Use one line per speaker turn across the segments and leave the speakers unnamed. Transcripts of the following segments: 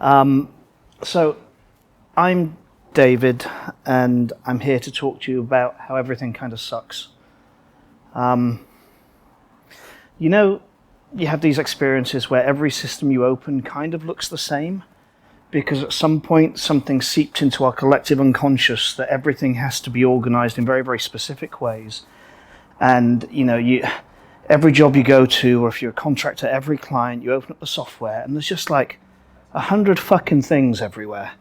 So I'm David, and I'm here to talk to you about how everything kind of sucks. You know, you have these experiences where every system you open kind of looks the same, because at some point something seeped into our collective unconscious that everything has to be organized in very, very specific ways. And, every job you go to, or if you're a contractor, every client, you open up the software, and there's just like 100 fucking things everywhere.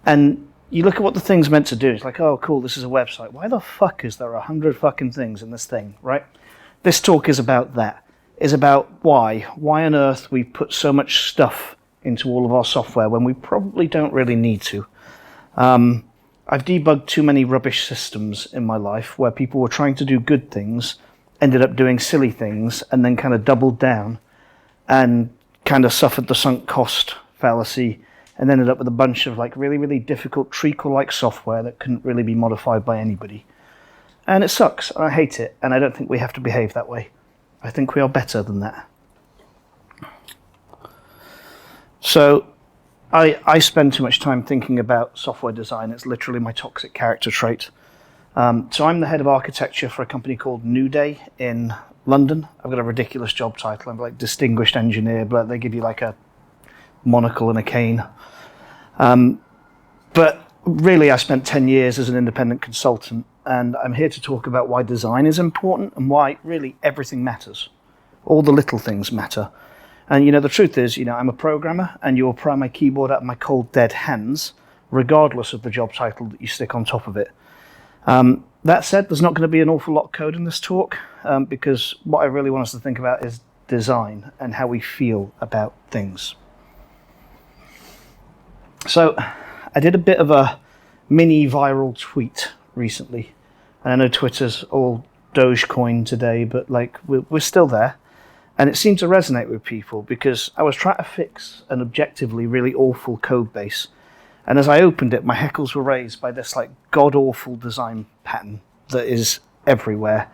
And you look at what the thing's meant to do. It's like, oh, cool, this is a website. Why the fuck is there 100 fucking things in this thing, right? This talk is about that. It's about why on earth we put so much stuff into all of our software when we probably don't really need to. I've debugged too many rubbish systems in my life where people were trying to do good things, ended up doing silly things, and then kind of doubled down and kind of suffered the sunk cost fallacy and ended up with a bunch of like really, really difficult treacle-like software that couldn't really be modified by anybody. And it sucks, and I hate it, and I don't think we have to behave that way. I think we are better than that. So I spend too much time thinking about software design. It's literally my toxic character trait. So I'm the head of architecture for a company called New Day in London. I've got a ridiculous job title. I'm like distinguished engineer, but they give you like a monocle and a cane. But really, I spent 10 years as an independent consultant, and I'm here to talk about why design is important and why really everything matters. All the little things matter. And the truth is, I'm a programmer, and you'll pry my keyboard out of my cold, dead hands, regardless of the job title that you stick on top of it. That said, there's not going to be an awful lot of code in this talk, because what I really want us to think about is design and how we feel about things. So I did a bit of a mini viral tweet recently. And I know Twitter's all Dogecoin today, but we're still there. And it seemed to resonate with people because I was trying to fix an objectively really awful code base. And as I opened it, my heckles were raised by this god-awful design pattern that is everywhere.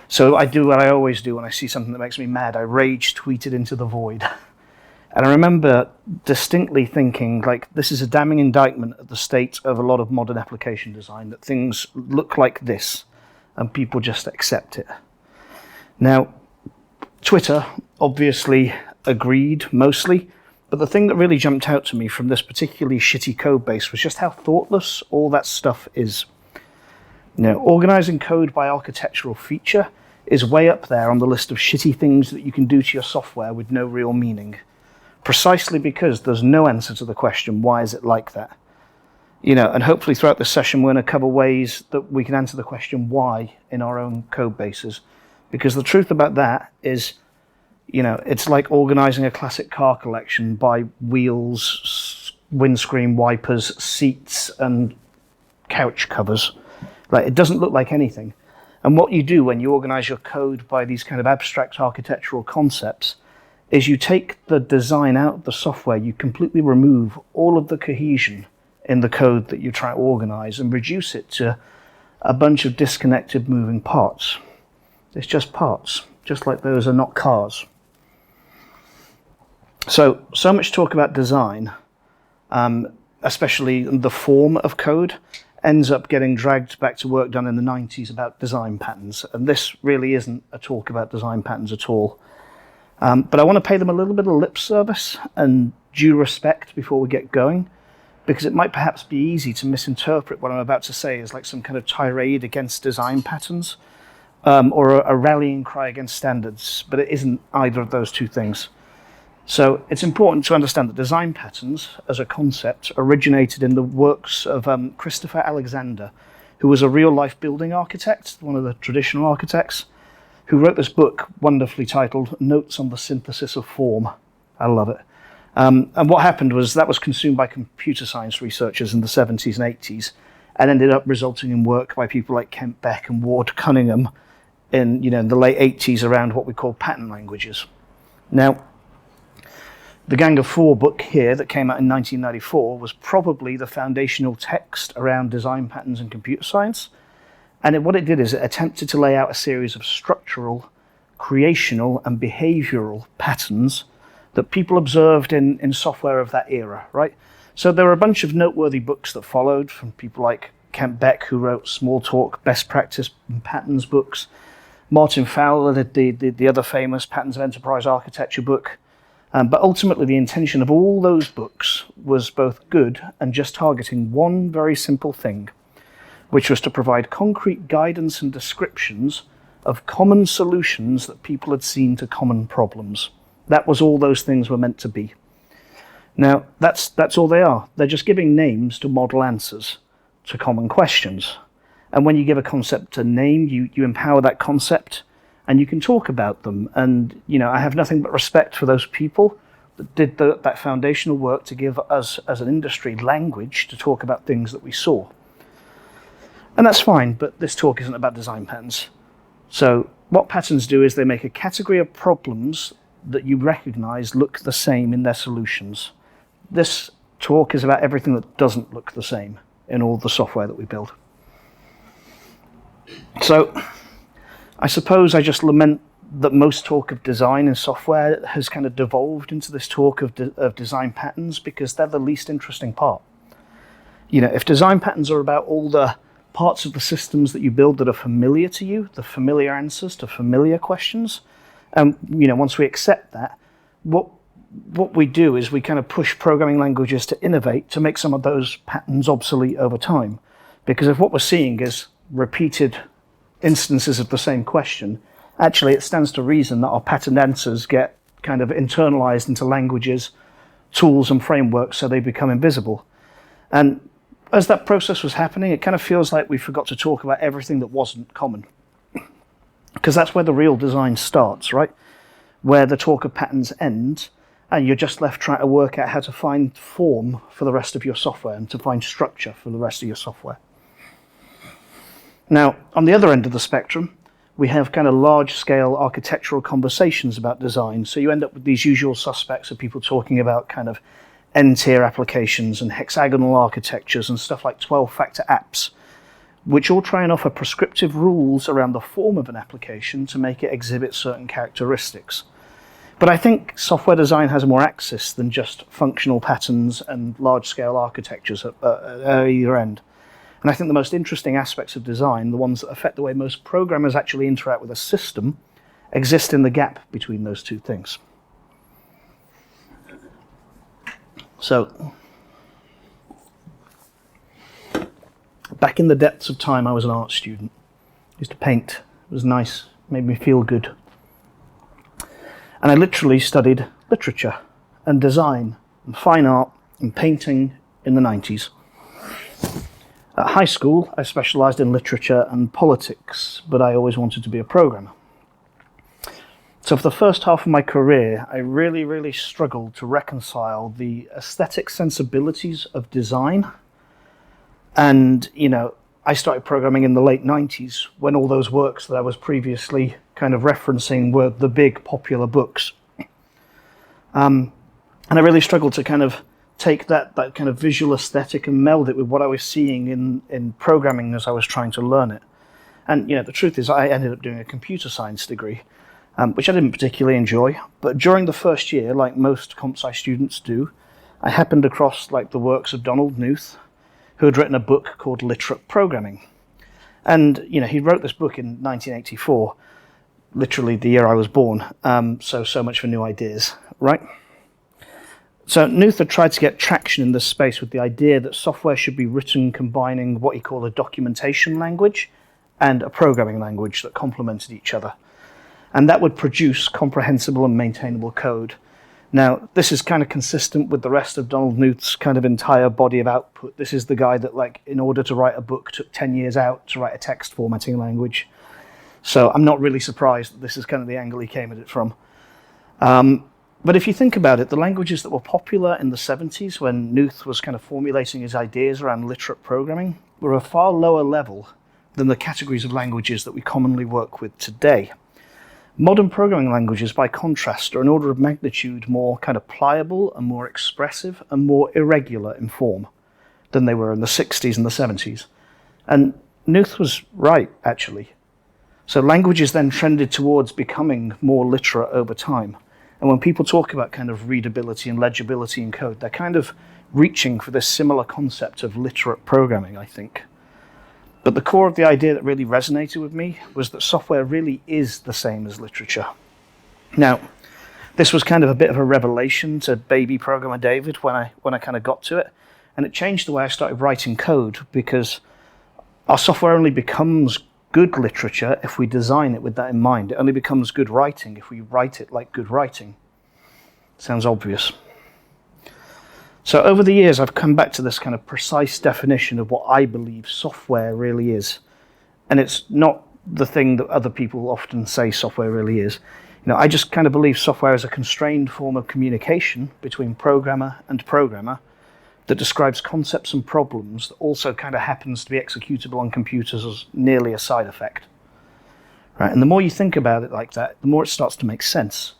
So I do what I always do when I see something that makes me mad. I rage tweet it into the void. And I remember distinctly thinking, this is a damning indictment of the state of a lot of modern application design, that things look like this, and people just accept it. Now, Twitter obviously agreed, mostly, but the thing that really jumped out to me from this particularly shitty code base was just how thoughtless all that stuff is. Organizing code by architectural feature is way up there on the list of shitty things that you can do to your software with no real meaning. Precisely because there's no answer to the question, why is it like that? And hopefully throughout this session we're going to cover ways that we can answer the question why in our own code bases. Because the truth about that is, it's like organizing a classic car collection by wheels, windscreen wipers, seats, and couch covers. It doesn't look like anything. And what you do when you organize your code by these kind of abstract architectural concepts is you take the design out of the software, you completely remove all of the cohesion in the code that you try to organize and reduce it to a bunch of disconnected moving parts. It's just parts, just like those are not cars. So much talk about design, especially the form of code, ends up getting dragged back to work done in the 90s about design patterns. And this really isn't a talk about design patterns at all. But I want to pay them a little bit of lip service and due respect before we get going, because it might perhaps be easy to misinterpret what I'm about to say as some kind of tirade against design patterns, or a rallying cry against standards, but it isn't either of those two things. So it's important to understand that design patterns as a concept originated in the works of Christopher Alexander, who was a real-life building architect, one of the traditional architects, who wrote this book wonderfully titled Notes on the Synthesis of Form. I love it. And what happened was that was consumed by computer science researchers in the 70s and 80s and ended up resulting in work by people like Kent Beck and Ward Cunningham in the late 80s around what we call pattern languages. Now, the Gang of Four book here that came out in 1994 was probably the foundational text around design patterns in computer science. And what it did is it attempted to lay out a series of structural, creational, and behavioral patterns that people observed in software of that era, right? So there were a bunch of noteworthy books that followed from people like Kent Beck, who wrote Smalltalk, Best Practice and Patterns books. Martin Fowler did the other famous Patterns of Enterprise Architecture book. But ultimately, the intention of all those books was both good and just targeting one very simple thing, which was to provide concrete guidance and descriptions of common solutions that people had seen to common problems. That was all those things were meant to be. Now, that's all they are. They're just giving names to model answers to common questions. And when you give a concept a name, you empower that concept, and you can talk about them. And, I have nothing but respect for those people that did that foundational work to give us, as an industry, language to talk about things that we saw. And that's fine, but this talk isn't about design patterns. So what patterns do is they make a category of problems that you recognize look the same in their solutions. This talk is about everything that doesn't look the same in all the software that we build. So I suppose I just lament that most talk of design in software has kind of devolved into this talk of design patterns, because they're the least interesting part. If design patterns are about all the parts of the systems that you build that are familiar to you, the familiar answers to familiar questions, once we accept that, what we do is we kind of push programming languages to innovate to make some of those patterns obsolete over time. Because if what we're seeing is repeated instances of the same question, actually it stands to reason that our patterned answers get kind of internalized into languages, tools and frameworks, so they become invisible. And as that process was happening, it kind of feels like we forgot to talk about everything that wasn't common. Because that's where the real design starts, right? Where the talk of patterns ends, and you're just left trying to work out how to find form for the rest of your software and to find structure for the rest of your software. Now, on the other end of the spectrum, we have kind of large-scale architectural conversations about design. So you end up with these usual suspects of people talking about kind of N-tier applications and hexagonal architectures and stuff like 12-factor apps, which all try and offer prescriptive rules around the form of an application to make it exhibit certain characteristics. But I think software design has more access than just functional patterns and large-scale architectures at either end. And I think the most interesting aspects of design, the ones that affect the way most programmers actually interact with a system, exist in the gap between those two things. So, back in the depths of time, I was an art student. I used to paint. It was nice, made me feel good. And I literally studied literature and design and fine art and painting in the 90s. At high school, I specialized in literature and politics, but I always wanted to be a programmer. So for the first half of my career, I really, really struggled to reconcile the aesthetic sensibilities of design. And, I started programming in the late 90s when all those works that I was previously kind of referencing were the big popular books. And I really struggled to kind of take that kind of visual aesthetic and meld it with what I was seeing in programming as I was trying to learn it. And, the truth is I ended up doing a computer science degree, which I didn't particularly enjoy. But during the first year, like most comp sci students do, I happened across the works of Donald Knuth, who had written a book called Literate Programming. And, he wrote this book in 1984, literally the year I was born. So much for new ideas, right? So Knuth had tried to get traction in this space with the idea that software should be written combining what he called a documentation language and a programming language that complemented each other. And that would produce comprehensible and maintainable code. Now, this is kind of consistent with the rest of Donald Knuth's kind of entire body of output. This is the guy that, in order to write a book, took 10 years out to write a text formatting language. So I'm not really surprised that this is kind of the angle he came at it from. But if you think about it, the languages that were popular in the 70s when Knuth was kind of formulating his ideas around literate programming were a far lower level than the categories of languages that we commonly work with today. Modern programming languages, by contrast, are an order of magnitude more kind of pliable and more expressive and more irregular in form than they were in the 60s and the 70s. And Knuth was right, actually. So languages then trended towards becoming more literate over time. And when people talk about kind of readability and legibility in code, they're kind of reaching for this similar concept of literate programming, I think. But the core of the idea that really resonated with me was that software really is the same as literature. Now, this was kind of a bit of a revelation to baby programmer David when I kind of got to it. And it changed the way I started writing code, because our software only becomes good literature if we design it with that in mind. It only becomes good writing if we write it like good writing. Sounds obvious. So over the years, I've come back to this kind of precise definition of what I believe software really is. And it's not the thing that other people often say software really is. I just kind of believe software is a constrained form of communication between programmer and programmer that describes concepts and problems that also kind of happens to be executable on computers as nearly a side effect. Right? And the more you think about it like that, the more it starts to make sense.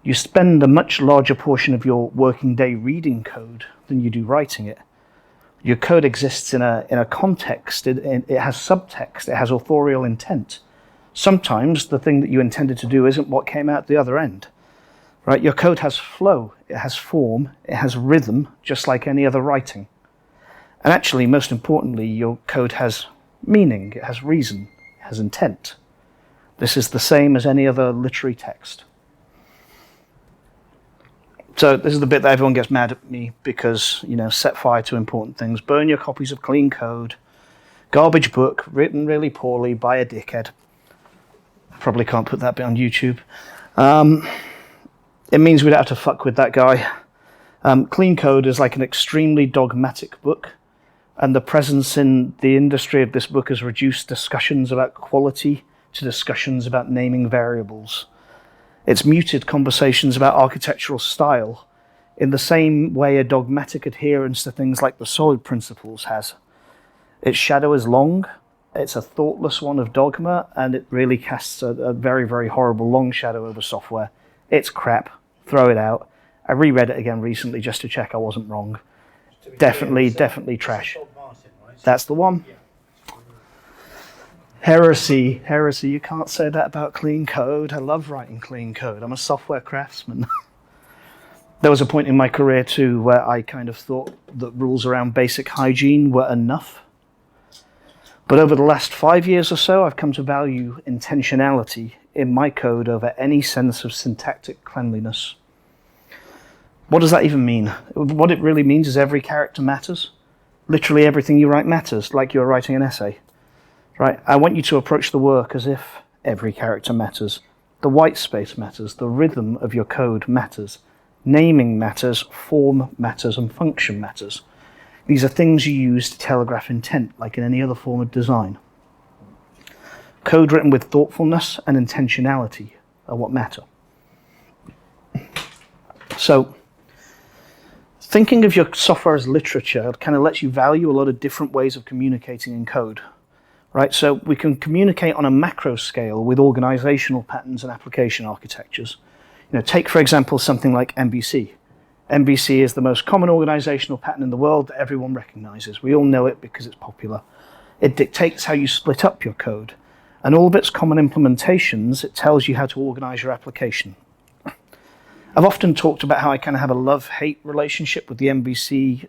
You spend a much larger portion of your working day reading code than you do writing it. Your code exists in a context, it has subtext, it has authorial intent. Sometimes the thing that you intended to do isn't what came out the other end. Right? Your code has flow, it has form, it has rhythm, just like any other writing. And actually, most importantly, your code has meaning, it has reason, it has intent. This is the same as any other literary text. So this is the bit that everyone gets mad at me because, set fire to important things. Burn your copies of clean code. Garbage book, written really poorly by a dickhead. Probably can't put that bit on YouTube. It means we'd have to fuck with that guy. Clean code is like an extremely dogmatic book, and the presence in the industry of this book has reduced discussions about quality to discussions about naming variables. It's muted conversations about architectural style in the same way a dogmatic adherence to things like the solid principles has. Its shadow is long, it's a thoughtless one of dogma, and it really casts a very, very horrible long shadow over software. It's crap, throw it out. I reread it again recently just to check I wasn't wrong. Definitely trash. That's the one. Heresy, you can't say that about clean code. I love writing clean code. I'm a software craftsman. There was a point in my career too where I kind of thought that rules around basic hygiene were enough. But over the last 5 years or so, I've come to value intentionality in my code over any sense of syntactic cleanliness. What does that even mean? What it really means is every character matters. Literally everything you write matters, like you're writing an essay. Right? I want you to approach the work as if every character matters. The white space matters. The rhythm of your code matters. Naming matters. Form matters. And function matters. These are things you use to telegraph intent, like in any other form of design. Code written with thoughtfulness and intentionality are what matter. So, thinking of your software as literature kind of lets you value a lot of different ways of communicating in code. Right, so we can communicate on a macro scale with organizational patterns and application architectures. Take, for example, something like MVC. MVC is the most common organizational pattern in the world that everyone recognizes. We all know it because it's popular. It dictates how you split up your code. And all of its common implementations, it tells you how to organize your application. I've often talked about how I kind of have a love-hate relationship with the MVC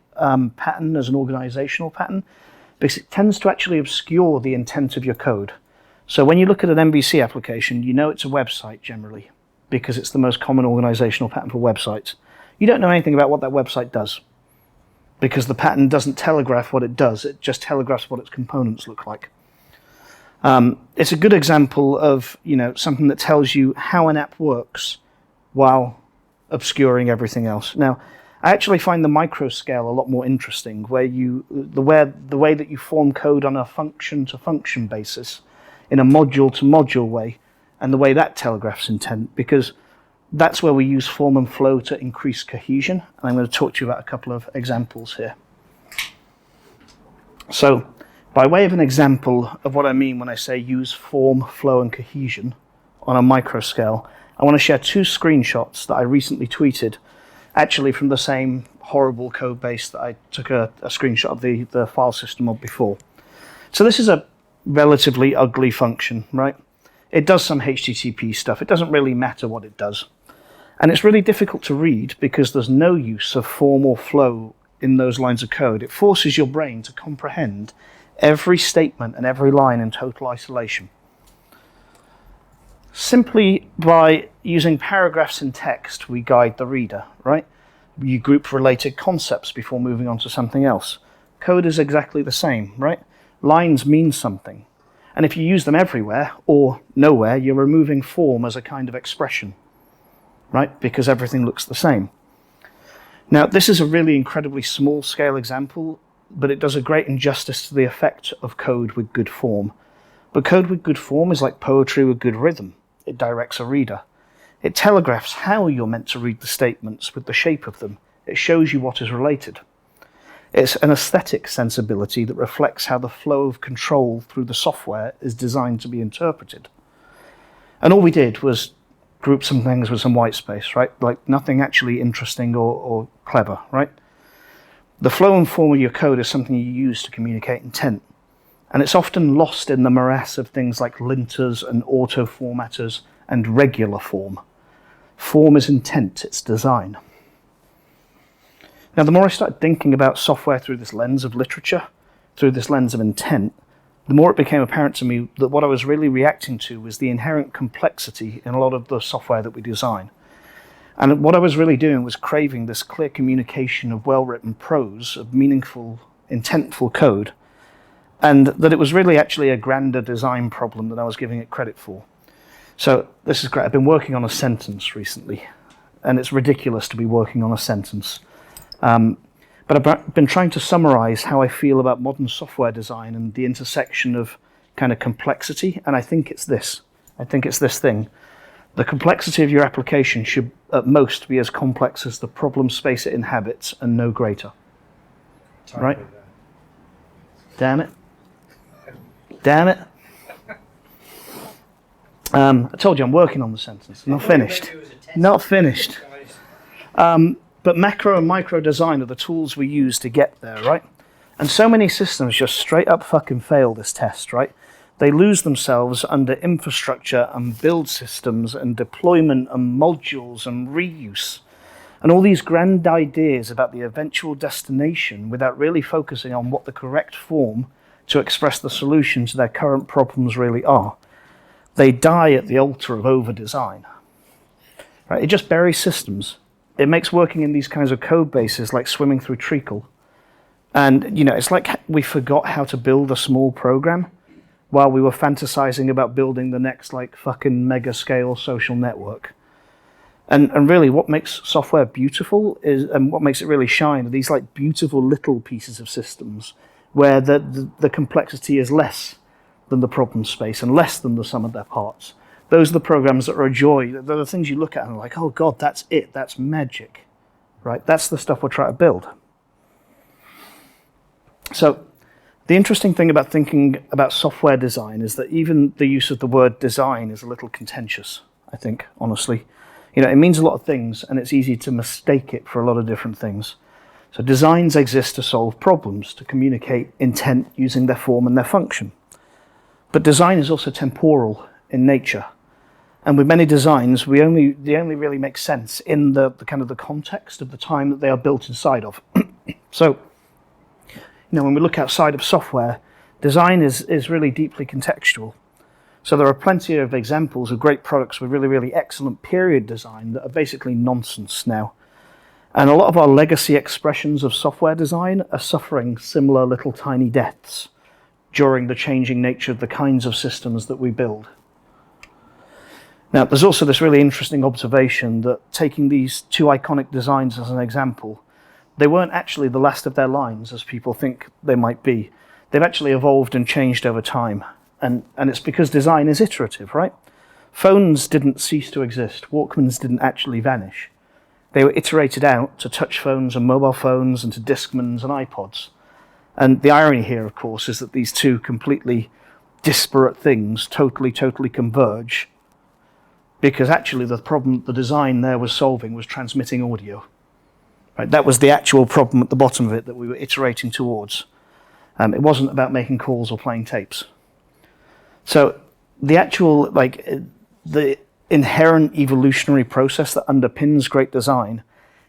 pattern as an organizational pattern, because it tends to actually obscure the intent of your code. So when you look at an MVC application, you know it's a website generally, because it's the most common organizational pattern for websites. You don't know anything about what that website does, because the pattern doesn't telegraph what it does, it just telegraphs what its components look like. It's a good example of something that tells you how an app works while obscuring everything else. Now, I actually find the micro scale a lot more interesting, where the way that you form code on a function-to-function basis, in a module-to-module way, and the way that telegraphs intent, because that's where we use form and flow to increase cohesion. And I'm going to talk to you about a couple of examples here. So, by way of an example of what I mean when I say use form, flow, and cohesion on a micro scale, I want to share two screenshots that I recently tweeted, actually from the same horrible code base that I took a screenshot of the file system of before. So this is a relatively ugly function, right? It does some HTTP stuff. It doesn't really matter what it does. And it's really difficult to read because there's no use of form or flow in those lines of code. It forces your brain to comprehend every statement and every line in total isolation. Simply by using paragraphs in text, we guide the reader, right? You group related concepts before moving on to something else. Code is exactly the same, right? Lines mean something. And if you use them everywhere or nowhere, you're removing form as a kind of expression, right? Because everything looks the same. Now, this is a really incredibly small scale example, but it does a great injustice to the effect of code with good form. But code with good form is like poetry with good rhythm. It directs a reader. It telegraphs how you're meant to read the statements with the shape of them. It shows you what is related. It's an aesthetic sensibility that reflects how the flow of control through the software is designed to be interpreted. And all we did was group some things with some white space, right? Like nothing actually interesting or clever, right? The flow and form of your code is something you use to communicate intent. And it's often lost in the morass of things like linters and auto-formatters and regular form. Form is intent, it's design. Now, the more I started thinking about software through this lens of literature, through this lens of intent, the more it became apparent to me that what I was really reacting to was the inherent complexity in a lot of the software that we design. And what I was really doing was craving this clear communication of well-written prose, of meaningful, intentful code, and that it was really actually a grander design problem than I was giving it credit for. So this is great. I've been working on a sentence recently, and it's ridiculous to be working on a sentence. But I've been trying to summarize how I feel about modern software design and the intersection of kind of complexity, and I think it's this. I think it's this thing. The complexity of your application should at most be as complex as the problem space it inhabits and no greater. Right? Damn it. Damn it. I told you I'm working on the sentence. Not finished. Not finished. But macro and micro design are the tools we use to get there, right? And so many systems just straight up fucking fail this test, right? They lose themselves under infrastructure and build systems and deployment and modules and reuse. And all these grand ideas about the eventual destination without really focusing on what the correct form to express the solution to their current problems really are. They die at the altar of over-design. Right? It just buries systems. It makes working in these kinds of code bases like swimming through treacle. And, it's like we forgot how to build a small program while we were fantasizing about building the next, fucking mega-scale social network. And really, what makes software beautiful and what makes it really shine are these, beautiful little pieces of systems where the complexity is less than the problem space and less than the sum of their parts. Those are the programs that are a joy. They're the things you look at and are like, oh God, that's it. That's magic, right? That's the stuff we're trying to build. So the interesting thing about thinking about software design is that even the use of the word design is a little contentious, I think, honestly. It means a lot of things and it's easy to mistake it for a lot of different things. So designs exist to solve problems, to communicate intent using their form and their function. But design is also temporal in nature. And with many designs, they only really make sense in the kind of the context of the time that they are built inside of. So, when we look outside of software, design is really deeply contextual. So there are plenty of examples of great products with really, really excellent period design that are basically nonsense now. And a lot of our legacy expressions of software design are suffering similar little tiny deaths during the changing nature of the kinds of systems that we build. Now, there's also this really interesting observation that taking these two iconic designs as an example, they weren't actually the last of their lines as people think they might be. They've actually evolved and changed over time. And it's because design is iterative, right? Phones didn't cease to exist. Walkmans didn't actually vanish. They were iterated out to touch phones and mobile phones and to Discmans and iPods. And the irony here, of course, is that these two completely disparate things totally converge, because actually the problem the design there was solving was transmitting audio. Right? That was the actual problem at the bottom of it that we were iterating towards. It wasn't about making calls or playing tapes. So the actual, the inherent evolutionary process that underpins great design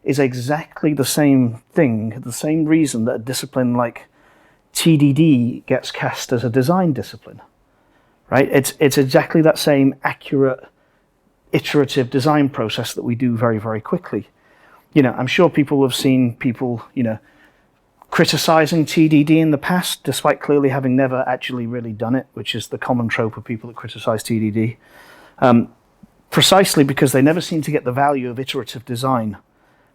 is exactly the same thing, the same reason that a discipline like TDD gets cast as a design discipline, right? It's exactly that same accurate, iterative design process that we do very, very quickly. I'm sure people have seen people, criticizing TDD in the past, despite clearly having never actually really done it, which is the common trope of people that criticize TDD, precisely because they never seem to get the value of iterative design.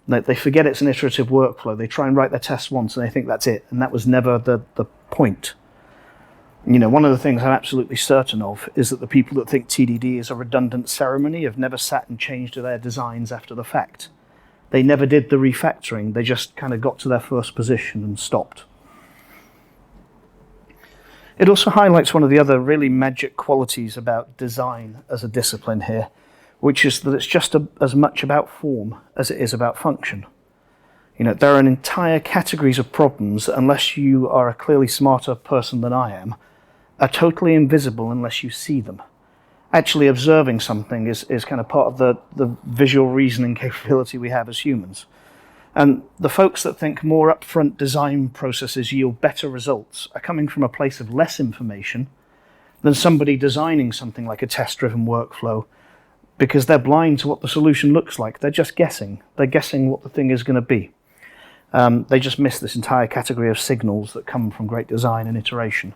They forget it's an iterative workflow. They try and write their test once and they think that's it, and that was never the point. One of the things I'm absolutely certain of is that the people that think TDD is a redundant ceremony have never sat and changed their designs after the fact. They never did the refactoring. They just kind of got to their first position and stopped. It also highlights one of the other really magic qualities about design as a discipline here, which is that it's just as much about form as it is about function. There are entire categories of problems that, unless you are a clearly smarter person than I am, are totally invisible unless you see them. Actually observing something is kind of part of the visual reasoning capability we have as humans. And the folks that think more upfront design processes yield better results are coming from a place of less information than somebody designing something like a test-driven workflow, because they're blind to what the solution looks like. They're just guessing. They're guessing what the thing is going to be. They just miss this entire category of signals that come from great design and iteration.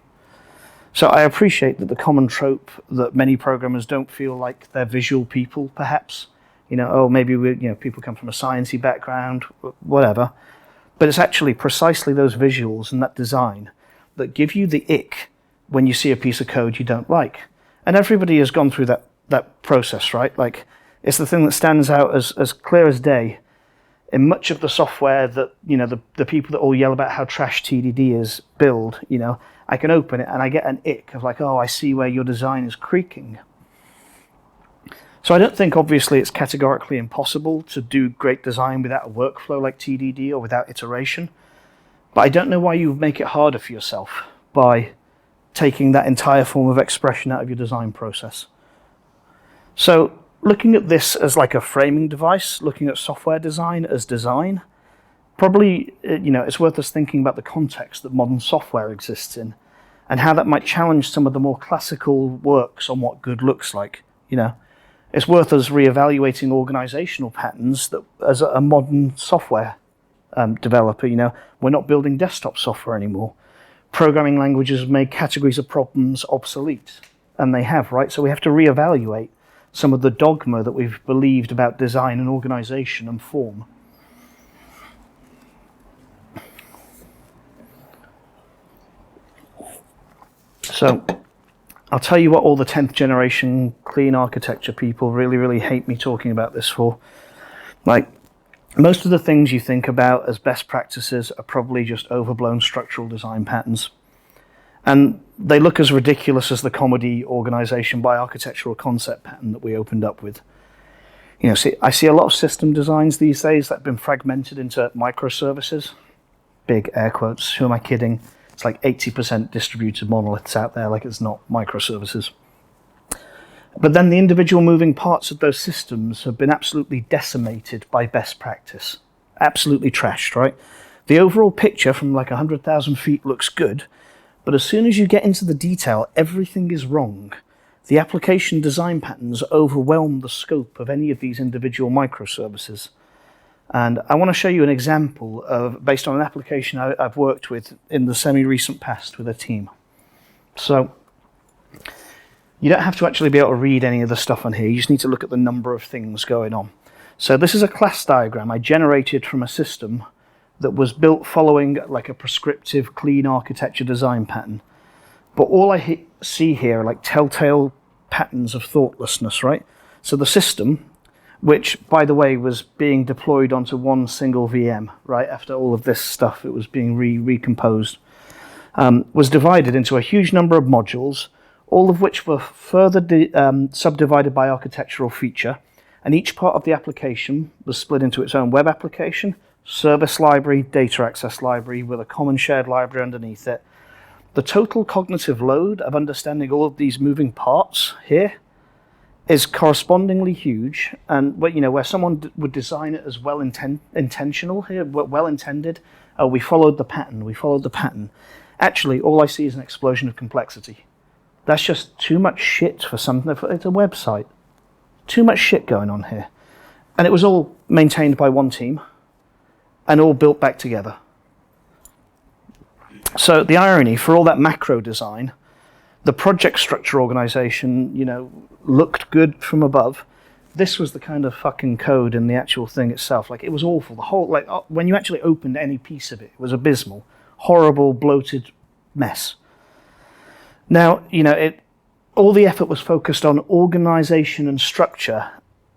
So I appreciate that the common trope that many programmers don't feel like they're visual people, perhaps. Maybe people come from a sciencey background, whatever. But it's actually precisely those visuals and that design that give you the ick when you see a piece of code you don't like. And everybody has gone through that process, right? Like, it's the thing that stands out as clear as day in much of the software that, the people that all yell about how trash TDD is build, I can open it and I get an ick of like, oh, I see where your design is creaking. So I don't think, obviously, it's categorically impossible to do great design without a workflow like TDD or without iteration. But I don't know why you would make it harder for yourself by taking that entire form of expression out of your design process. So looking at this as like a framing device, looking at software design as design, probably, it's worth us thinking about the context that modern software exists in and how that might challenge some of the more classical works on what good looks like. It's worth us reevaluating organizational patterns that, as a modern software developer, we're not building desktop software anymore. Programming languages have made categories of problems obsolete, and they have, right? So we have to reevaluate some of the dogma that we've believed about design and organization and form. So I'll tell you what all the 10th generation clean architecture people really, really hate me talking about this for. Like, most of the things you think about as best practices are probably just overblown structural design patterns. And they look as ridiculous as the comedy organization by architectural concept pattern that we opened up with. I see a lot of system designs these days that have been fragmented into microservices. Big air quotes, who am I kidding? It's like 80% distributed monoliths out there, like it's not microservices. But then the individual moving parts of those systems have been absolutely decimated by best practice. Absolutely trashed, right? The overall picture from like 100,000 feet looks good, but as soon as you get into the detail, everything is wrong. The application design patterns overwhelm the scope of any of these individual microservices. And I want to show you an example based on an application I've worked with in the semi-recent past with a team. So you don't have to actually be able to read any of the stuff on here. You just need to look at the number of things going on. So this is a class diagram I generated from a system that was built following like a prescriptive clean architecture design pattern. But all I see here are like telltale patterns of thoughtlessness, right? So the system, which, by the way, was being deployed onto one single VM, right? After all of this stuff, it was being recomposed, was divided into a huge number of modules, all of which were further subdivided by architectural feature, and each part of the application was split into its own web application, service library, data access library, with a common shared library underneath it. The total cognitive load of understanding all of these moving parts here is correspondingly huge, and where someone would design it as intentional here, well intended. Oh, we followed the pattern. Actually, all I see is an explosion of complexity. That's just too much shit for something. It's a website. Too much shit going on here. And it was all maintained by one team and all built back together. So the irony, for all that macro design, the project structure organization, looked good from above. This was the kind of fucking code in the actual thing itself. Like, it was awful. The whole, when you actually opened any piece of it, it was abysmal. Horrible, bloated mess. Now, all the effort was focused on organization and structure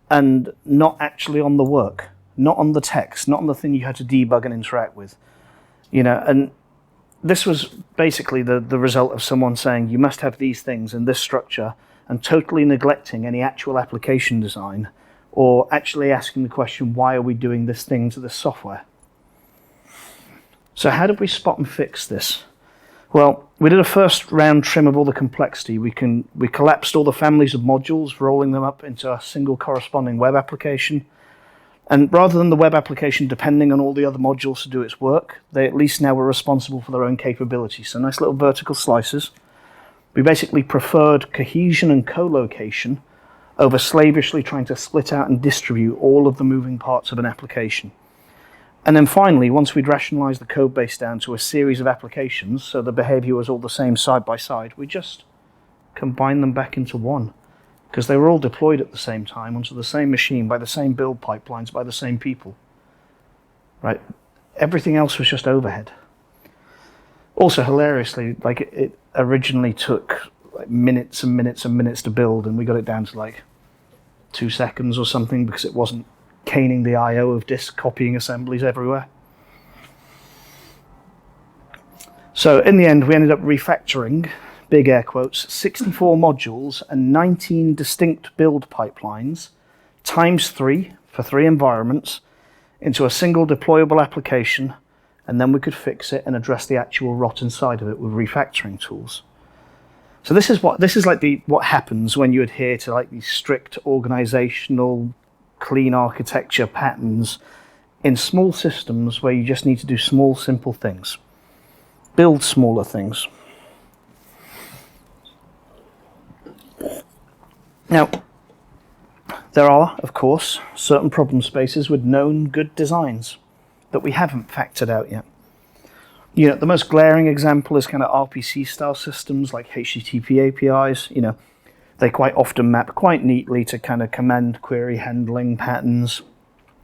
and not actually on the work, not on the text, not on the thing you had to debug and interact with. And this was basically the result of someone saying you must have these things in this structure and totally neglecting any actual application design or actually asking the question, why are we doing this thing to this software? So how did we spot and fix this? Well, we did a first round trim of all the complexity. We collapsed all the families of modules, rolling them up into a single corresponding web application. And rather than the web application depending on all the other modules to do its work, they at least now were responsible for their own capabilities. So nice little vertical slices. We basically preferred cohesion and co-location over slavishly trying to split out and distribute all of the moving parts of an application. And then finally, once we'd rationalized the code base down to a series of applications, so the behavior was all the same side by side, we just combined them back into one, because they were all deployed at the same time onto the same machine by the same build pipelines by the same people. Right? Everything else was just overhead. Also, hilariously, it originally took minutes and minutes and minutes to build, and we got it down to 2 seconds or something because it wasn't caning the I/O of disk copying assemblies everywhere. So in the end, we ended up refactoring, big air quotes, 64 modules and 19 distinct build pipelines, times 3 for 3 environments, into a single deployable application, and then we could fix it and address the actual rot inside of it with refactoring tools. So this is what happens when you adhere to these strict organizational, clean architecture patterns in small systems where you just need to do small, simple things. Build smaller things. Now, there are, of course, certain problem spaces with known good designs that we haven't factored out yet. The most glaring example is kind of RPC-style systems like HTTP APIs. They quite often map quite neatly to kind of command query handling patterns.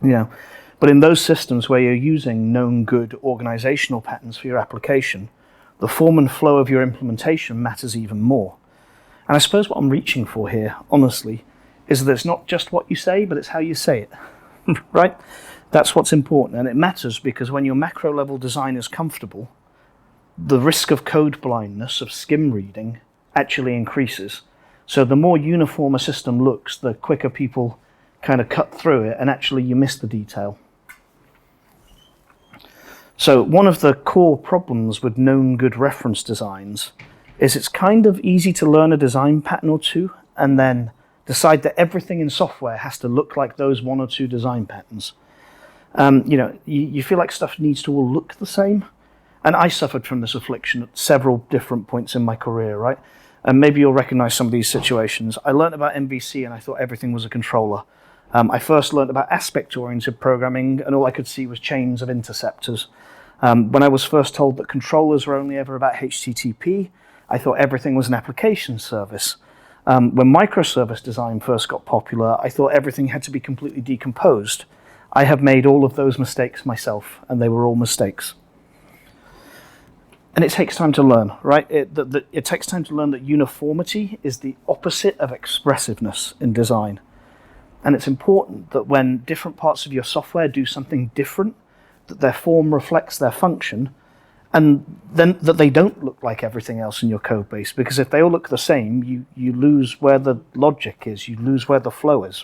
But in those systems where you're using known good organizational patterns for your application, the form and flow of your implementation matters even more. And I suppose what I'm reaching for here, honestly, is that it's not just what you say, but it's how you say it, right? That's what's important, and it matters because when your macro level design is comfortable, the risk of code blindness, of skim reading, actually increases. So the more uniform a system looks, the quicker people kind of cut through it, and actually you miss the detail. So one of the core problems with known good reference designs is it's kind of easy to learn a design pattern or two and then decide that everything in software has to look like those 1 or 2 design patterns. You feel like stuff needs to all look the same. And I suffered from this affliction at several different points in my career, right? And maybe you'll recognize some of these situations. I learned about MVC and I thought everything was a controller. I first learned about aspect-oriented programming and all I could see was chains of interceptors. When I was first told that controllers were only ever about HTTP, I thought everything was an application service. When microservice design first got popular, I thought everything had to be completely decomposed. I have made all of those mistakes myself, and they were all mistakes. And it takes time to learn, right? It takes time to learn that uniformity is the opposite of expressiveness in design. And it's important that when different parts of your software do something different, that their form reflects their function, and then that they don't look like everything else in your code base. Because if they all look the same, you lose where the logic is, you lose where the flow is.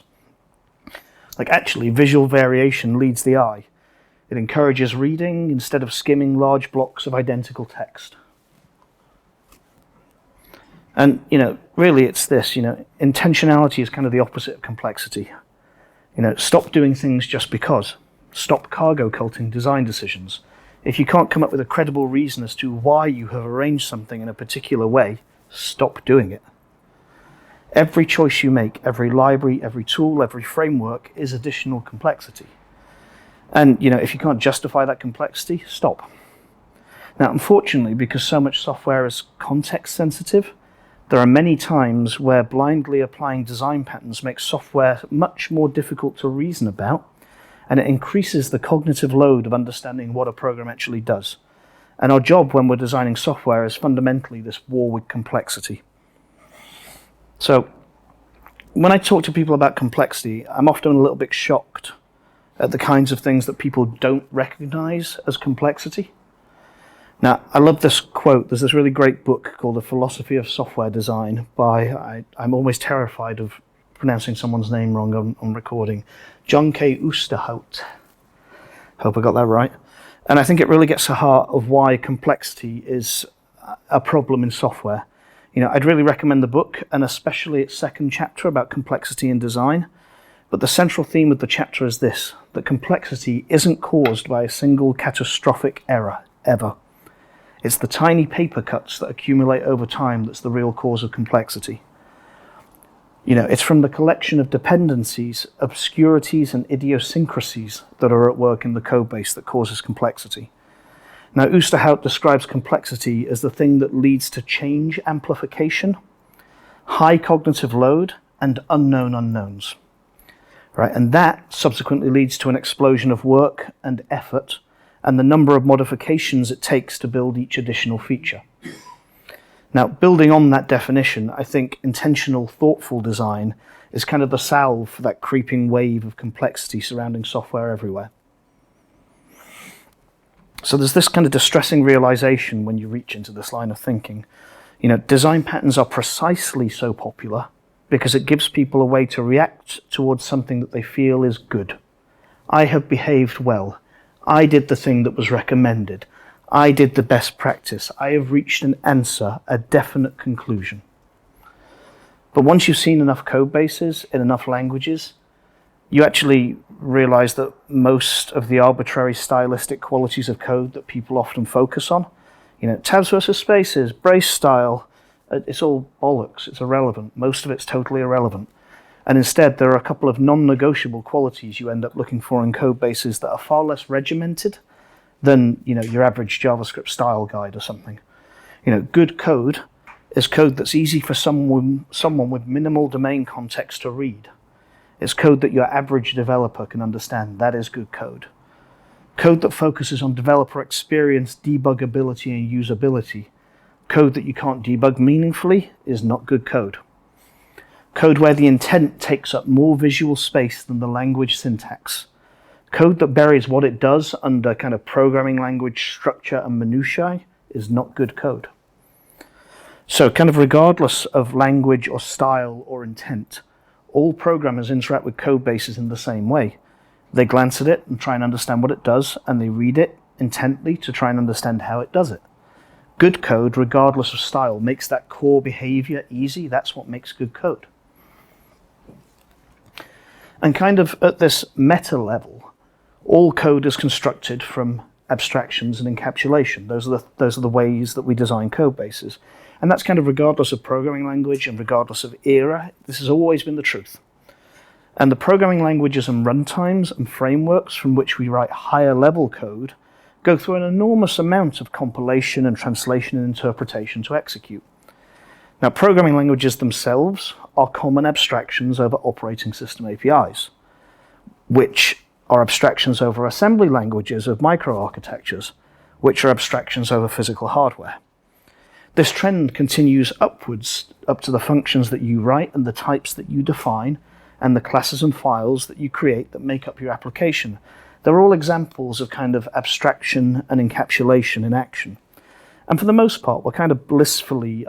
Actually, visual variation leads the eye. It encourages reading instead of skimming large blocks of identical text. And, really it's this, intentionality is kind of the opposite of complexity. Stop doing things just because. Stop cargo culting design decisions. If you can't come up with a credible reason as to why you have arranged something in a particular way, stop doing it. Every choice you make, every library, every tool, every framework is additional complexity. And, if you can't justify that complexity, stop. Now, unfortunately, because so much software is context sensitive, there are many times where blindly applying design patterns makes software much more difficult to reason about, and it increases the cognitive load of understanding what a program actually does. And our job when we're designing software is fundamentally this war with complexity. So, when I talk to people about complexity, I'm often a little bit shocked at the kinds of things that people don't recognize as complexity. Now, I love this quote. There's this really great book called The Philosophy of Software Design by, I'm always terrified of pronouncing someone's name wrong on recording, John K. Oosterhout. Hope I got that right. And I think it really gets to the heart of why complexity is a problem in software. I'd really recommend the book, and especially its second chapter about complexity in design. But the central theme of the chapter is this, that complexity isn't caused by a single catastrophic error, ever. It's the tiny paper cuts that accumulate over time that's the real cause of complexity. It's from the collection of dependencies, obscurities, and idiosyncrasies that are at work in the code base that causes complexity. Now, Oosterhout describes complexity as the thing that leads to change amplification, high cognitive load, and unknown unknowns. Right? And that subsequently leads to an explosion of work and effort and the number of modifications it takes to build each additional feature. Now, building on that definition, I think intentional, thoughtful design is kind of the salve for that creeping wave of complexity surrounding software everywhere. So there's this kind of distressing realization when you reach into this line of thinking. Design patterns are precisely so popular because it gives people a way to react towards something that they feel is good. I have behaved well. I did the thing that was recommended. I did the best practice. I have reached an answer, a definite conclusion. But once you've seen enough code bases in enough languages, you actually realize that most of the arbitrary stylistic qualities of code that people often focus on, tabs versus spaces, brace style, it's all bollocks, it's irrelevant. Most of it's totally irrelevant. And instead, there are a couple of non-negotiable qualities you end up looking for in code bases that are far less regimented than, your average JavaScript style guide or something. Good code is code that's easy for someone with minimal domain context to read. It's code that your average developer can understand. That is good code. Code that focuses on developer experience, debuggability, and usability. Code that you can't debug meaningfully is not good code. Code where the intent takes up more visual space than the language syntax. Code that buries what it does under kind of programming language structure and minutiae is not good code. So kind of regardless of language or style or intent, all programmers interact with code bases in the same way. They glance at it and try and understand what it does, and they read it intently to try and understand how it does it. Good code, regardless of style, makes that core behavior easy. That's what makes good code. And kind of at this meta level, all code is constructed from abstractions and encapsulation. Those are the ways that we design code bases. And that's kind of regardless of programming language and regardless of era. This has always been the truth. And the programming languages and runtimes and frameworks from which we write higher level code go through an enormous amount of compilation and translation and interpretation to execute. Now, programming languages themselves are common abstractions over operating system APIs, which are abstractions over assembly languages of microarchitectures, which are abstractions over physical hardware. This trend continues upwards up to the functions that you write and the types that you define and the classes and files that you create that make up your application. They're all examples of kind of abstraction and encapsulation in action. And for the most part, we're kind of blissfully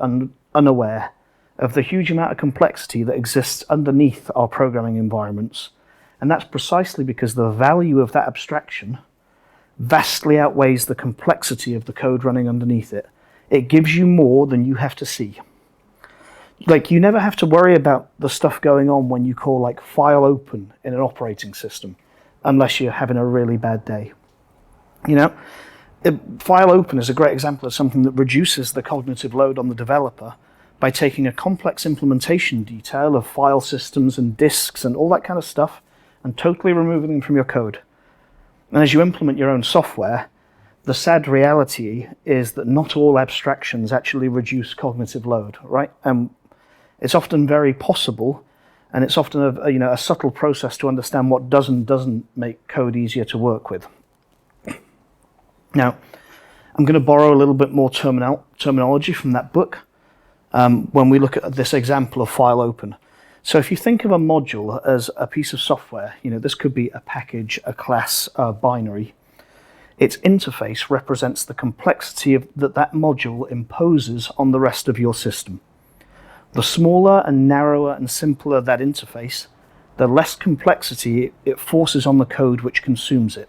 unaware of the huge amount of complexity that exists underneath our programming environments. And that's precisely because the value of that abstraction vastly outweighs the complexity of the code running underneath it. It gives you more than you have to see. like, you never have to worry about the stuff going on when you call like file open in an operating system, unless you're having a really bad day. You know, file open is a great example of something that reduces the cognitive load on the developer by taking a complex implementation detail of file systems and disks and all that kind of stuff and totally removing them from your code. And as you implement your own software, the sad reality is that not all abstractions actually reduce cognitive load, right? It's often very possible, and it's often a subtle process to understand what does and doesn't make code easier to work with. Now, I'm going to borrow a little bit more terminology from that book when we look at this example of file open. So if you think of a module as a piece of software, this could be a package, a class, a binary. Its interface represents the complexity that module imposes on the rest of your system. The smaller and narrower and simpler that interface, the less complexity it forces on the code which consumes it,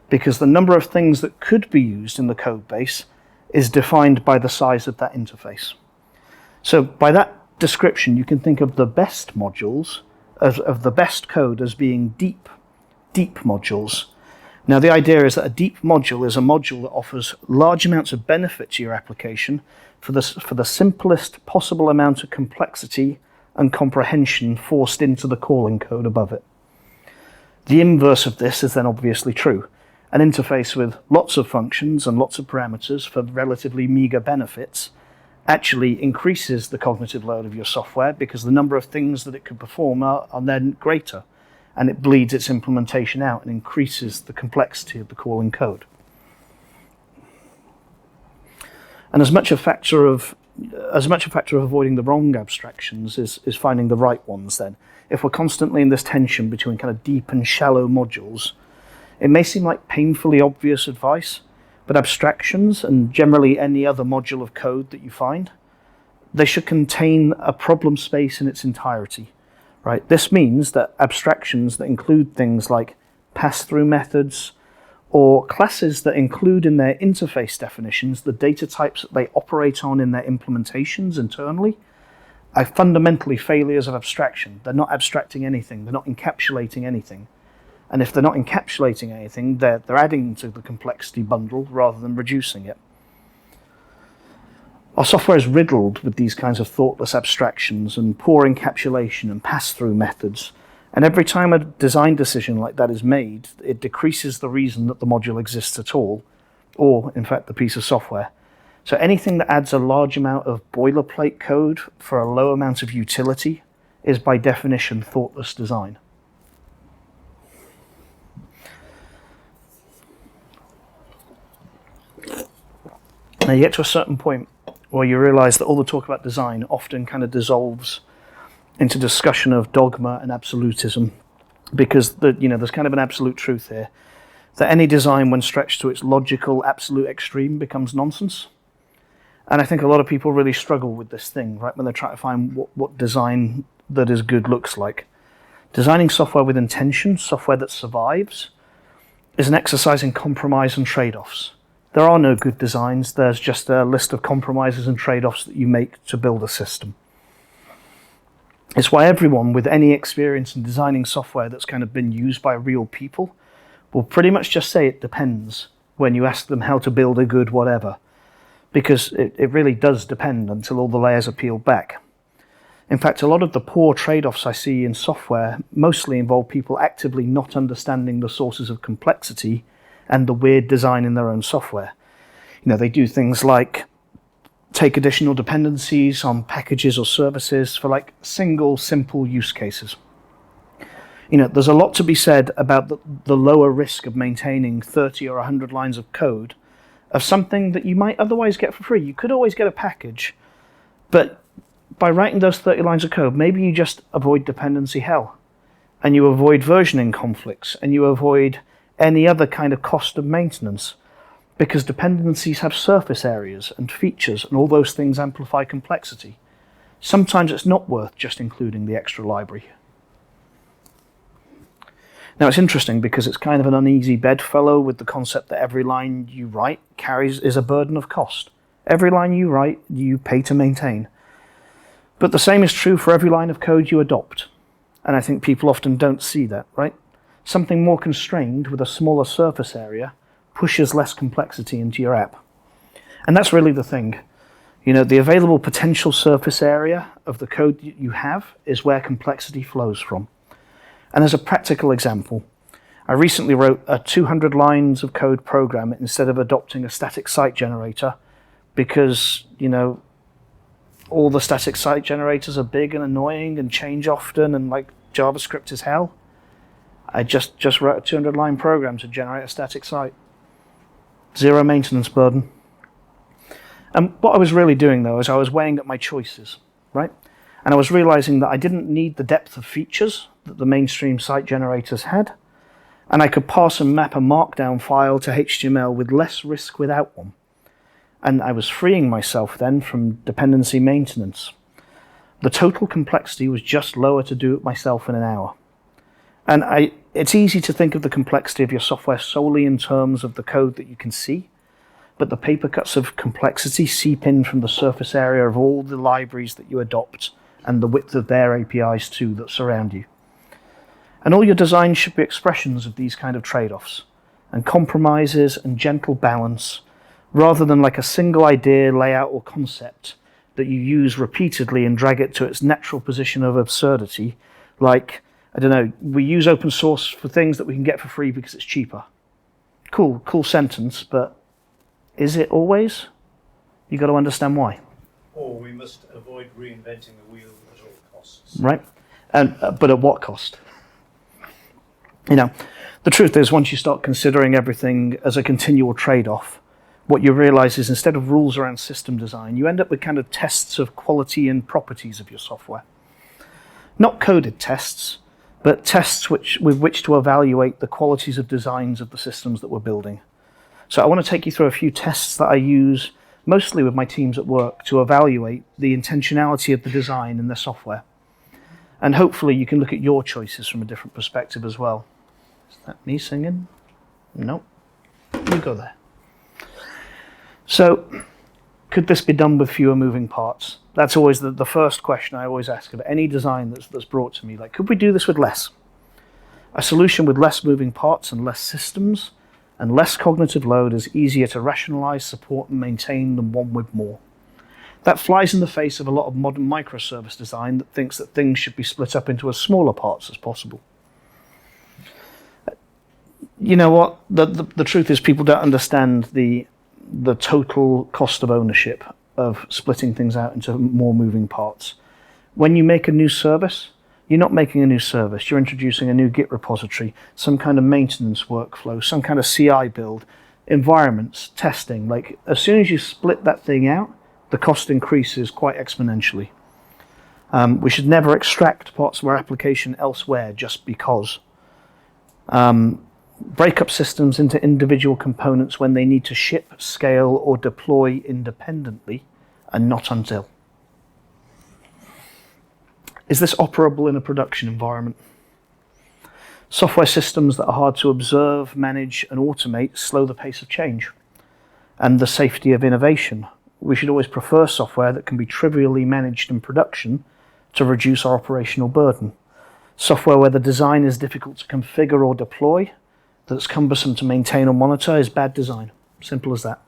because the number of things that could be used in the code base is defined by the size of that interface. So by that description, you can think of the best modules, of the best code, as being deep modules. Now, the idea is that a deep module is a module that offers large amounts of benefit to your application for the simplest possible amount of complexity and comprehension forced into the calling code above it. The inverse of this is then obviously true. An interface with lots of functions and lots of parameters for relatively meager benefits actually increases the cognitive load of your software because the number of things that it can perform are then greater, and it bleeds its implementation out and increases the complexity of the calling code. And as much a factor of avoiding the wrong abstractions is finding the right ones then. If we're constantly in this tension between kind of deep and shallow modules, it may seem like painfully obvious advice, but abstractions, and generally any other module of code that you find, they should contain a problem space in its entirety, right? This means that abstractions that include things like pass-through methods, or classes that include in their interface definitions the data types that they operate on in their implementations internally, are fundamentally failures of abstraction. They're not abstracting anything, they're not encapsulating anything. And if they're not encapsulating anything, they're adding to the complexity bundle rather than reducing it. Our software is riddled with these kinds of thoughtless abstractions and poor encapsulation and pass-through methods. And every time a design decision like that is made, it decreases the reason that the module exists at all, or, in fact, the piece of software. So anything that adds a large amount of boilerplate code for a low amount of utility is, by definition, thoughtless design. Now you get to a certain point where you realize that all the talk about design often kind of dissolves into discussion of dogma and absolutism, because there's kind of an absolute truth here that any design, when stretched to its logical absolute extreme, becomes nonsense. And I think a lot of people really struggle with this thing, right, when they're trying to find what design that is good looks like. Designing software with intention, software that survives, is an exercise in compromise and trade-offs. There are no good designs, there's just a list of compromises and trade-offs that you make to build a system. It's why everyone with any experience in designing software that's kind of been used by real people will pretty much just say it depends when you ask them how to build a good whatever, because it really does depend until all the layers are peeled back. In fact, a lot of the poor trade-offs I see in software mostly involve people actively not understanding the sources of complexity and the weird design in their own software. They do things like take additional dependencies on packages or services for like single, simple use cases. There's a lot to be said about the lower risk of maintaining 30 or 100 lines of code of something that you might otherwise get for free. You could always get a package, but by writing those 30 lines of code, maybe you just avoid dependency hell, and you avoid versioning conflicts, and you avoid any other kind of cost of maintenance, because dependencies have surface areas and features, and all those things amplify complexity. Sometimes it's not worth just including the extra library. Now it's interesting because it's kind of an uneasy bedfellow with the concept that every line you write is a burden of cost. Every line you write, you pay to maintain. But the same is true for every line of code you adopt. And I think people often don't see that, right? Something more constrained with a smaller surface area pushes less complexity into your app. And that's really the thing. You know, the available potential surface area of the code you have is where complexity flows from. And as a practical example, I recently wrote a 200 lines of code program instead of adopting a static site generator because, you know, all the static site generators are big and annoying and change often and like JavaScript is hell. I just wrote a 200 line program to generate a static site. Zero maintenance burden. And what I was really doing though is I was weighing up my choices, right? And I was realizing that I didn't need the depth of features that the mainstream site generators had. And I could parse and map a markdown file to HTML with less risk without one. And I was freeing myself then from dependency maintenance. The total complexity was just lower to do it myself in an hour. And it's easy to think of the complexity of your software solely in terms of the code that you can see, but the paper cuts of complexity seep in from the surface area of all the libraries that you adopt and the width of their APIs too that surround you. And all your designs should be expressions of these kind of trade-offs and compromises and gentle balance, rather than like a single idea, layout, or concept that you use repeatedly and drag it to its natural position of absurdity, like, I don't know, we use open source for things that we can get for free because it's cheaper. Cool sentence, but is it always? You got to understand why.
Or we must avoid reinventing the wheel at all costs.
Right, and but at what cost? You know, the truth is, once you start considering everything as a continual trade-off, what you realize is instead of rules around system design, you end up with kind of tests of quality and properties of your software. Not coded tests, but tests with which to evaluate the qualities of designs of the systems that we're building. So I want to take you through a few tests that I use mostly with my teams at work to evaluate the intentionality of the design in their software. And hopefully you can look at your choices from a different perspective as well. Is that me singing? No. You go there. So, could this be done with fewer moving parts? That's always the first question I always ask of any design that's brought to me. Like, could we do this with less? A solution with less moving parts and less systems and less cognitive load is easier to rationalize, support, and maintain than one with more. That flies in the face of a lot of modern microservice design that thinks that things should be split up into as smaller parts as possible. You know what? The truth is people don't understand the total cost of ownership of splitting things out into more moving parts. When you make a new service, you're not making a new service. You're introducing a new Git repository, some kind of maintenance workflow, some kind of CI build, environments, testing. Like, as soon as you split that thing out, the cost increases quite exponentially. We should never extract parts of our application elsewhere just because. Break up systems into individual components when they need to ship, scale, or deploy independently, and not until. Is this operable in a production environment? Software systems that are hard to observe, manage, and automate slow the pace of change and the safety of innovation. We should always prefer software that can be trivially managed in production to reduce our operational burden. Software where the design is difficult to configure or deploy, that's cumbersome to maintain or monitor, is bad design. Simple as that.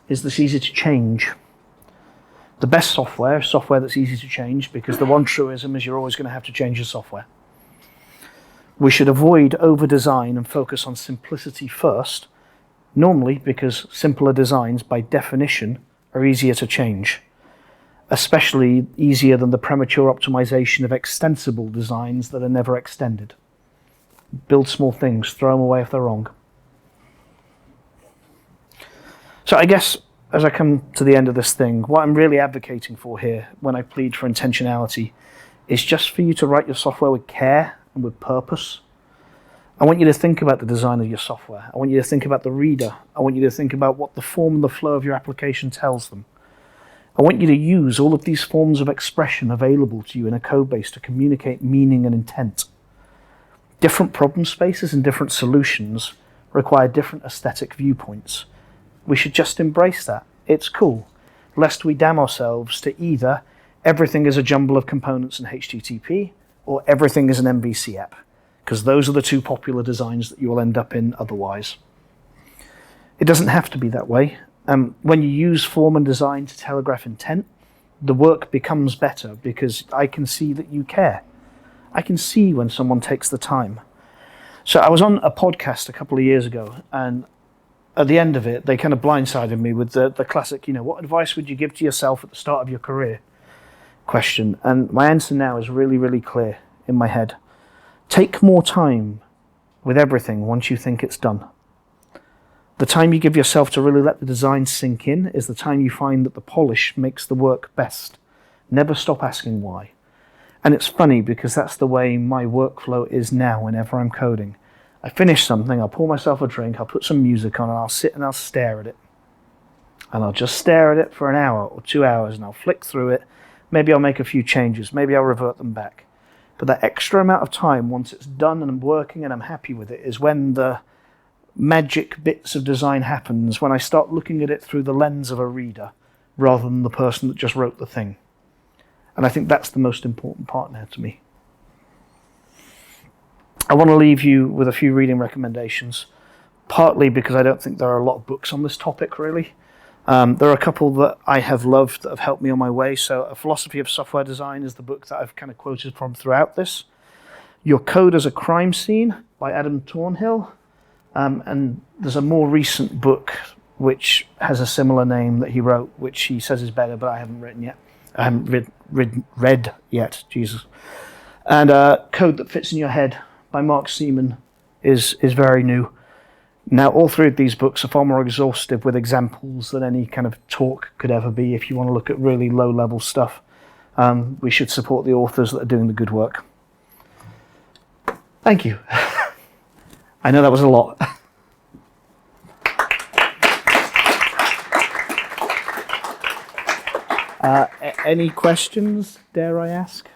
Is this easy to change? The best software is software that's easy to change, because the one truism is you're always going to have to change your software. We should avoid over-design and focus on simplicity first, normally because simpler designs, by definition, are easier to change, especially easier than the premature optimization of extensible designs that are never extended. Build small things, throw them away if they're wrong. So I guess as I come to the end of this thing, what I'm really advocating for here when I plead for intentionality is just for you to write your software with care and with purpose. I want you to think about the design of your software. I want you to think about the reader. I want you to think about what the form and the flow of your application tells them. I want you to use all of these forms of expression available to you in a code base to communicate meaning and intent. Different problem spaces and different solutions require different aesthetic viewpoints. We should just embrace that. It's cool. lest we damn ourselves to either everything is a jumble of components in HTTP or everything is an MVC app, because those are the two popular designs that you will end up in otherwise. It doesn't have to be that way. When you use form and design to telegraph intent, the work becomes better because I can see that you care. I can see when someone takes the time. So I was on a podcast a couple of years ago, and at the end of it, they kind of blindsided me with the classic, what advice would you give to yourself at the start of your career question? And my answer now is really, really clear in my head. Take more time with everything once you think it's done. The time you give yourself to really let the design sink in is the time you find that the polish makes the work best. Never stop asking why. And it's funny because that's the way my workflow is now whenever I'm coding. I finish something, I'll pour myself a drink, I'll put some music on, and I'll sit and I'll stare at it. And I'll just stare at it for an hour or 2 hours, and I'll flick through it. Maybe I'll make a few changes, maybe I'll revert them back. But that extra amount of time, once it's done and I'm working and I'm happy with it, is when the magic bits of design happens, when I start looking at it through the lens of a reader rather than the person that just wrote the thing. And I think that's the most important part now to me. I want to leave you with a few reading recommendations, partly because I don't think there are a lot of books on this topic, really. There are a couple that I have loved that have helped me on my way. So A Philosophy of Software Design is the book that I've kind of quoted from throughout this. Your Code as a Crime Scene by Adam Thornhill. And there's a more recent book which has a similar name that he wrote, which he says is better, but I haven't written yet. I haven't read yet, Jesus. And Code That Fits in Your Head by Mark Seaman is very new. Now, all three of these books are far more exhaustive with examples than any kind of talk could ever be. If you want to look at really low-level stuff, we should support the authors that are doing the good work. Thank you. I know that was a lot. Any questions, dare I ask?